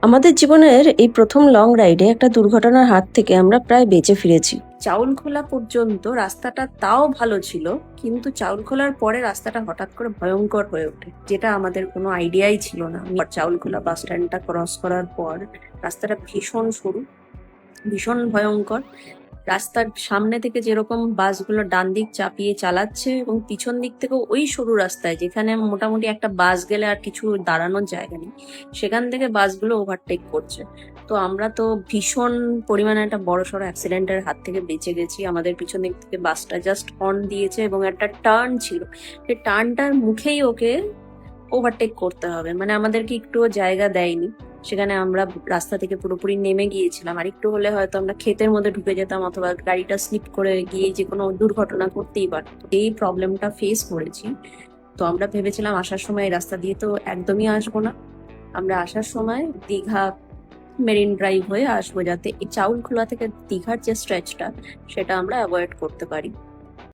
আমাদের জীবনের এই প্রথম লং রাইডে একটা দুর্ঘটনার হাত থেকে আমরা প্রায় বেঁচে ফিরেছি। চাউলখোলা পর্যন্ত রাস্তাটা তাও ভালো ছিল, কিন্তু চাউলখোলার পরে রাস্তাটা হঠাৎ করে ভয়ঙ্কর হয়ে ওঠে, যেটা আমাদের কোনো আইডিয়াই ছিল না। চাউলখোলা বাস স্ট্যান্ডটা ক্রস করার পর রাস্তাটা ভীষণ সরু, ভীষণ ভয়ঙ্কর। রাস্তার সামনে থেকে যেরকম বাসগুলো ডান দিক চাপিয়ে চালাচ্ছে, এবং পিছন দিক থেকেও ওই সরু রাস্তায় যেখানে মোটামুটি একটা বাস গেলে আর কিছু দাঁড়ানোর জায়গা নেই, সেখান থেকে বাসগুলো ওভারটেক করছে। তো আমরা তো ভীষণ পরিমাণে একটা বড়সড় অ্যাক্সিডেন্টের হাত থেকে বেঁচে গেছি। আমাদের পিছন দিক থেকে বাসটা জাস্ট হর্ন দিয়েছে এবং একটা টার্ন ছিল, সেই টার্নটার মুখেই ওকে ওভারটেক করতে হবে, মানে আমাদেরকে একটুও জায়গা দেয়নি। সেখানে আমরা রাস্তা থেকে পুরোপুরি নেমে গিয়েছিলাম, আর একটু হলে হয়তো আমরা ক্ষেতের মধ্যে ঢুকে যেতাম, অথবা গাড়িটা স্লিপ করে গিয়ে যে কোনো দুর্ঘটনা করতেই পারতো। এই প্রবলেমটা ফেস করেছি। তো আমরা ভেবেছিলাম আসার সময় এই রাস্তা দিয়ে তো একদমই আসবো না, আমরা আসার সময় দীঘা মেরিন ড্রাইভ হয়ে আসবো, যাতে এই চাউলখোলা থেকে দীঘার যে স্ট্রেচটা সেটা আমরা অ্যাভয়েড করতে পারি।